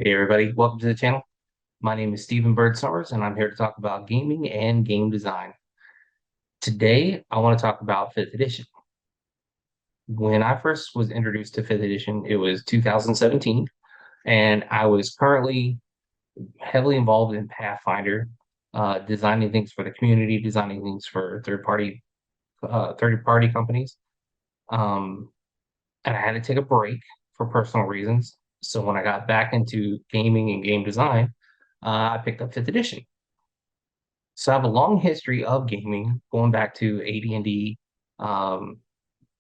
Hey everybody, welcome to the channel. My name is Stephen Bird Summers, and I'm here to talk about gaming and game design. Today, I want to talk about 5th edition. When I first was introduced to 5th edition, it was 2017, and I was currently heavily involved in Pathfinder, designing things for the community, designing things for third-party companies. And I had to take a break for personal reasons. So when I got back into gaming and game design, I picked up 5th edition. So I have a long history of gaming, going back to AD&D, um,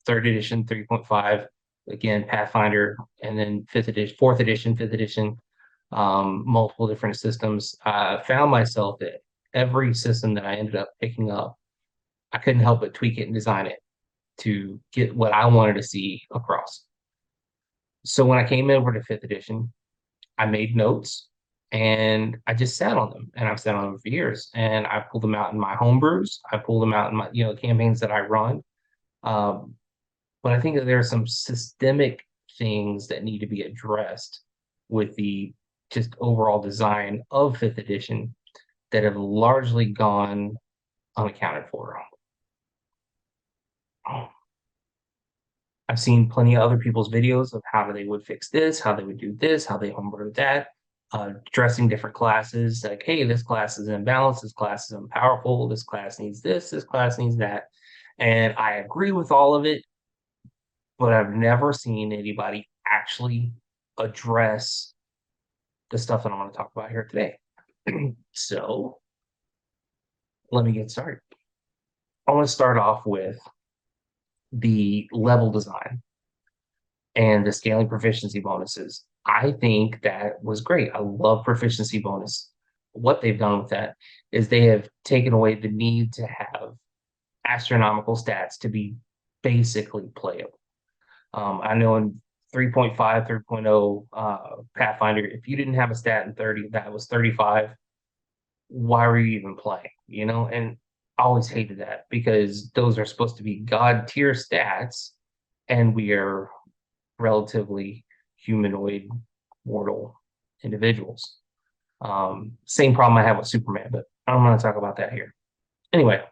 3rd edition, 3.5, again, Pathfinder, and then 5th edition, 4th edition, 5th edition, multiple different systems. I found myself that every system that I ended up picking up, I couldn't help but tweak it and design it to get what I wanted to see across. So when I came over to 5th edition, I made notes and I just sat on them, and I've sat on them for years. And I pulled them out in my homebrews. I pulled them out in my, campaigns that I run. Um, but I think that there are some systemic things that need to be addressed with the just overall design of 5th edition that have largely gone unaccounted for. I've seen plenty of other people's videos of how they would fix this, how they would do this, how they homebrew that, addressing different classes. Like, hey, this class is imbalanced, this class is unpowerful, this class needs this class needs that. And I agree with all of it, but I've never seen anybody actually address the stuff that I'm going to talk about here today. So let me get started. I want to start off with the level design and the scaling proficiency bonuses. I think that was great. I love proficiency bonus. What they've done with that is they have taken away the need to have astronomical stats to be basically playable. I know in 3.5, 3.0 Pathfinder, if you didn't have a stat in 30 that was 35, why were you even playing? And I always hated that because those are supposed to be God tier stats, and we are relatively humanoid, mortal individuals. Same problem I have with Superman, but I'm going to talk about that here. Anyway,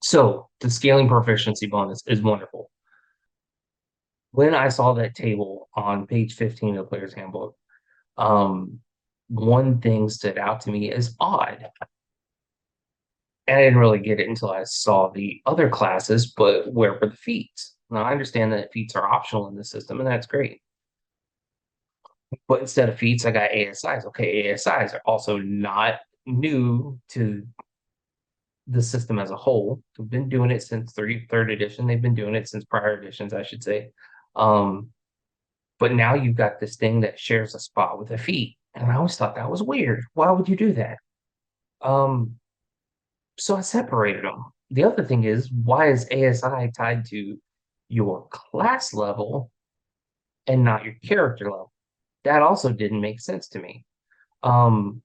so the scaling proficiency bonus is wonderful. When I saw that table on page 15 of the Player's Handbook, one thing stood out to me as odd. And I didn't really get it until I saw the other classes, but where were the feats? Now, I understand that feats are optional in the system, and that's great. But instead of feats, I got ASIs. Okay, ASIs are also not new to the system as a whole. We've been doing it since third edition. They've been doing it since prior editions, I should say. But now you've got this thing that shares a spot with a feat. And I always thought that was weird. Why would you do that? So I separated them. The other thing is, why is ASI tied to your class level and not your character level? That also didn't make sense to me. The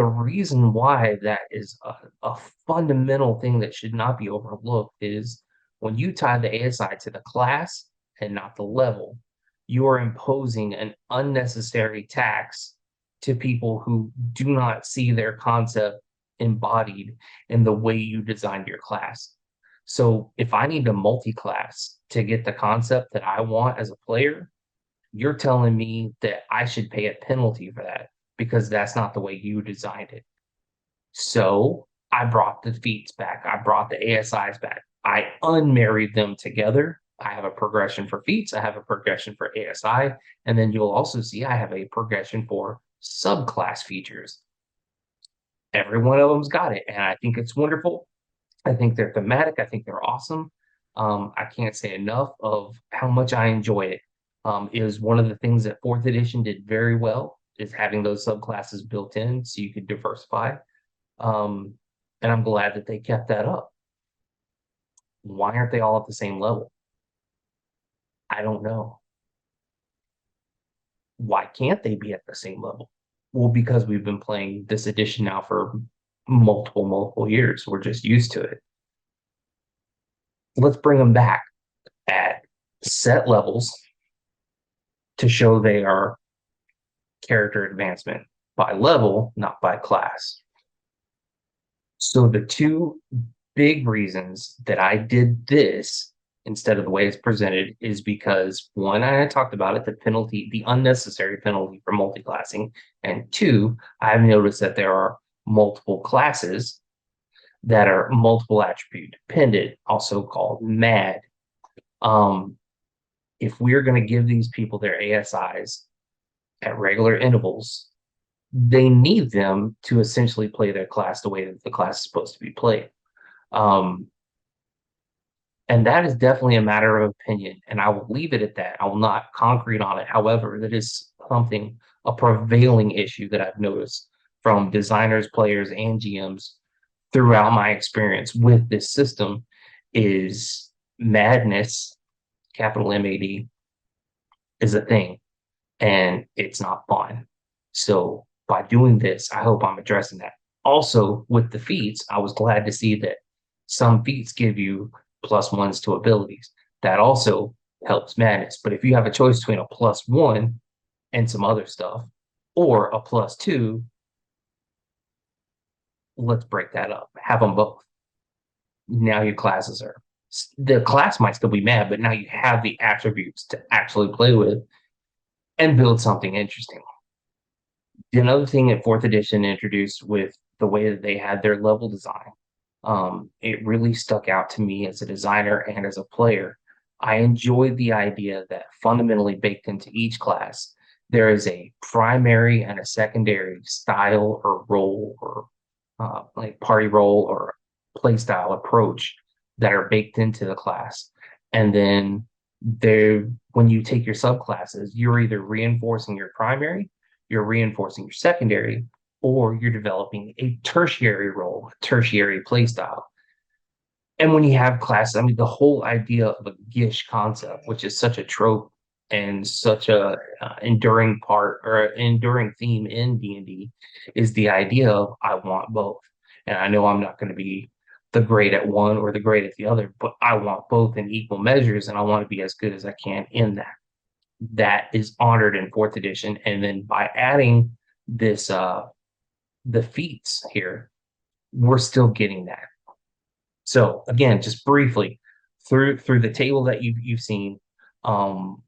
reason why that is a fundamental thing that should not be overlooked is when you tie the ASI to the class and not the level, you are imposing an unnecessary tax to people who do not see their concept embodied in the way you designed your class. So if I need to multi-class to get the concept that I want as a player, you're telling me that I should pay a penalty for that because that's not the way you designed it. So I brought the feats back. I brought the ASIs back. I unmarried them together. I have a progression for feats. I have a progression for ASI. And then you'll also see I have a progression for subclass features. Every one of them's got it. And I think it's wonderful. I think they're thematic. I think they're awesome. I can't say enough of how much I enjoy it. It was one of the things that 4th edition did very well, is having those subclasses built in so you could diversify. And I'm glad that they kept that up. Why aren't they all at the same level? I don't know. Why can't they be at the same level? Well, because we've been playing this edition now for multiple years. We're just used to it. Let's bring them back at set levels to show they are character advancement by level, not by class. So the two big reasons that I did this instead of the way it's presented is because one, I talked about it, the penalty, the unnecessary penalty for multiclassing. And two, I've noticed that there are multiple classes that are multiple attribute dependent, also called MAD. If we're going to give these people their ASIs at regular intervals, they need them to essentially play their class the way that the class is supposed to be played. Um, and that is definitely a matter of opinion, and I will leave it at that. I will not concrete on it. However, that is something, a prevailing issue that I've noticed from designers, players, and GMs throughout my experience with this system is madness, capital MAD, is a thing, and it's not fun. So by doing this, I hope I'm addressing that. Also, with the feats, I was glad to see that some feats give you +1s to abilities. That also helps madness. But if you have a choice between a +1 and some other stuff, or a +2, let's break that up. Have them both. Now your classes are, the class might still be mad, but now you have the attributes to actually play with and build something interesting. Another thing that fourth edition introduced with the way that they had their level design, it really stuck out to me as a designer and as a player. I enjoyed the idea that fundamentally baked into each class, there is a primary and a secondary style or role or like party role or play style approach that are baked into the class. And then there, when you take your subclasses, you're either reinforcing your primary, you're reinforcing your secondary, or you're developing a tertiary role, a tertiary play style. And when you have classes, I mean, the whole idea of a gish concept, which is such a trope and such a enduring part or enduring theme in D&D, is the idea of I want both. And I know I'm not going to be the great at one or the great at the other, but I want both in equal measures, and I want to be as good as I can in that. That is honored in fourth edition, and then by adding this, the feats here, we're still getting that. So again, just briefly through the table that you've seen, um,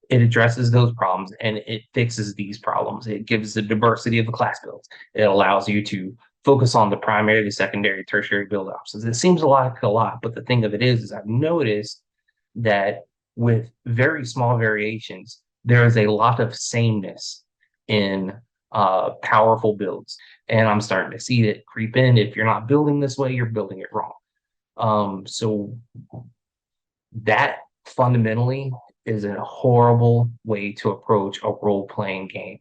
it addresses those problems and it fixes these problems. It gives the diversity of the class builds. It allows you to focus on the primary, the secondary, tertiary build options. It seems like a lot, but the thing of it is I've noticed that with very small variations, there is a lot of sameness in powerful builds. And I'm starting to see it creep in. If you're not building this way, you're building it wrong. So that fundamentally is a horrible way to approach a role-playing game.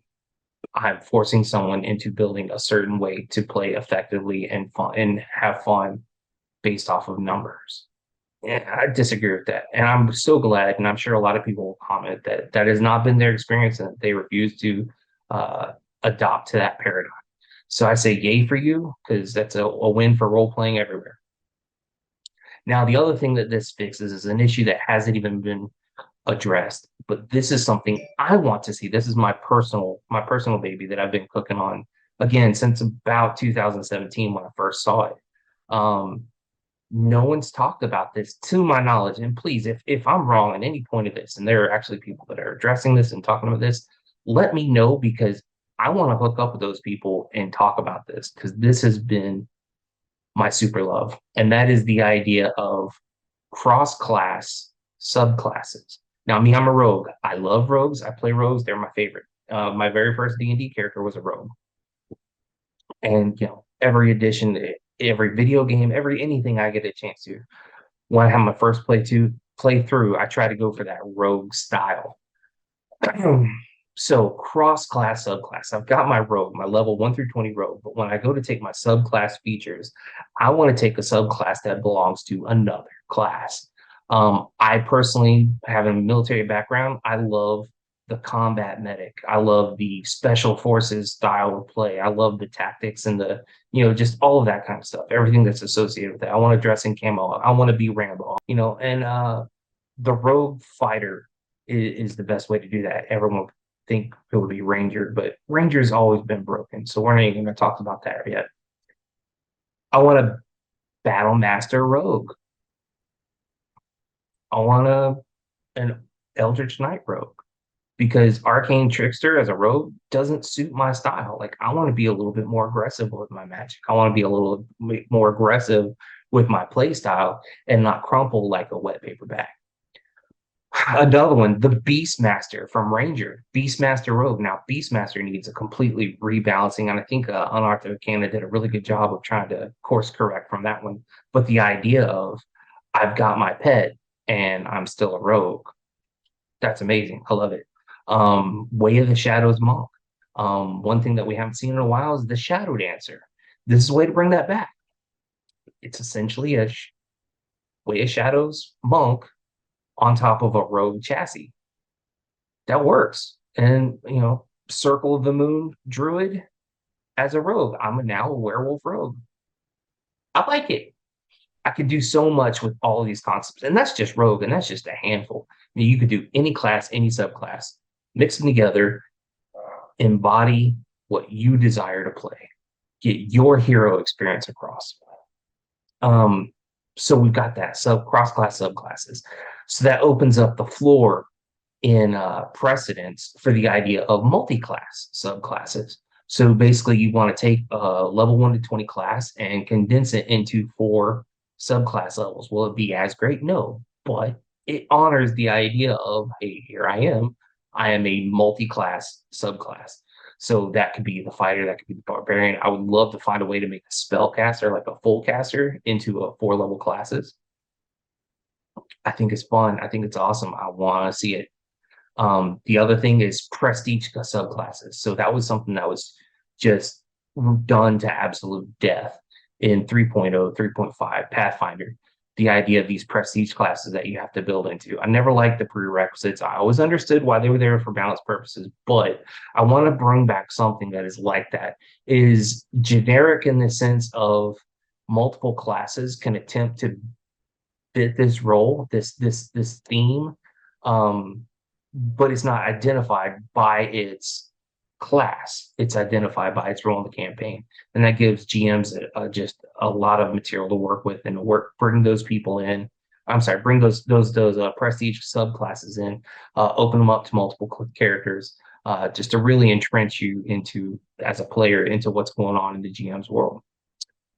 I'm forcing someone into building a certain way to play effectively and fun and have fun based off of numbers. And I disagree with that. And I'm so glad, and I'm sure a lot of people will comment that that has not been their experience and they refuse to uh, adopt to that paradigm. So I say yay for you, because that's a win for role playing everywhere. Now, the other thing that this fixes is an issue that hasn't even been addressed, but this is something I want to see. This is my personal baby that I've been cooking on again since about 2017 when I first saw it. Um, no one's talked about this to my knowledge. And please, if I'm wrong at any point of this, and there are actually people that are addressing this and talking about this, let me know, because I want to hook up with those people and talk about this, because this has been my super love. And that is the idea of cross-class subclasses. Now, me, I'm a rogue. I love rogues. I play rogues. They're my favorite. My very first D&D character was a rogue. And, every edition, every video game, every anything I get a chance to, when I have my first play through, I try to go for that rogue style. So cross-class subclass. I've got my rogue, my level 1 through 20 rogue, but when I go to take my subclass features, I want to take a subclass that belongs to another class. I personally have a military background. I love the combat medic. I love the special forces style of play. I love the tactics and the, just all of that kind of stuff, everything that's associated with that. I want to dress in camo. I want to be Rambo, and the rogue fighter is the best way to do that. Everyone think it would be Ranger, but Ranger's always been broken, so we're not even going to talk about that yet. I want a Battle Master Rogue. I want an Eldritch Knight Rogue because Arcane Trickster as a rogue doesn't suit my style. Like I want to be a little bit more aggressive with my magic. I want to be a little bit more aggressive with my play style and not crumple like a wet paper bag. Another one, the Beastmaster from Ranger, Beastmaster Rogue. Now, Beastmaster needs a completely rebalancing, and I think Unorthodox Canada did a really good job of trying to course correct from that one. But the idea of I've got my pet and I'm still a rogue, that's amazing. I love it. Way of the Shadows Monk. One thing that we haven't seen in a while is the Shadow Dancer. This is a way to bring that back. It's essentially a Way of Shadows monk on top of a rogue chassis. That works. And, Circle of the Moon druid as a rogue. I'm now a werewolf rogue. I like it. I could do so much with all of these concepts. And that's just rogue, and that's just a handful. You could do any class, any subclass, mix them together, embody what you desire to play, get your hero experience across. So we've got that cross-class subclasses. So that opens up the floor in precedence for the idea of multi-class subclasses. So basically, you want to take a level 1 to 20 class and condense it into 4 subclass levels. Will it be as great? No, but it honors the idea of, hey, here I am a multi-class subclass. So that could be the fighter, that could be the barbarian. I would love to find a way to make a spellcaster, like a full caster, into a 4-level classes. I think it's fun. I think it's awesome. I want to see it. The other thing is prestige subclasses. So that was something that was just done to absolute death in 3.0, 3.5 Pathfinder. The idea of these prestige classes that you have to build into. I never liked the prerequisites. I always understood why they were there for balance purposes, but I want to bring back something that is like that. It is generic in the sense of multiple classes can attempt to fit this role, this theme, but it's not identified by its class. It's identified by its role in the campaign, and that gives GMs just a lot of material to work with and bring those people in. I'm sorry, bring those prestige subclasses in, open them up to multiple characters, just to really entrench you into as a player into what's going on in the GM's world.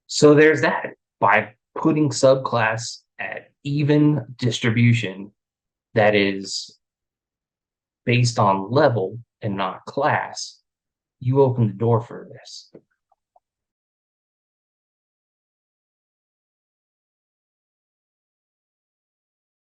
So there's that. By putting subclass at even distribution that is based on level and not class, you open the door for this.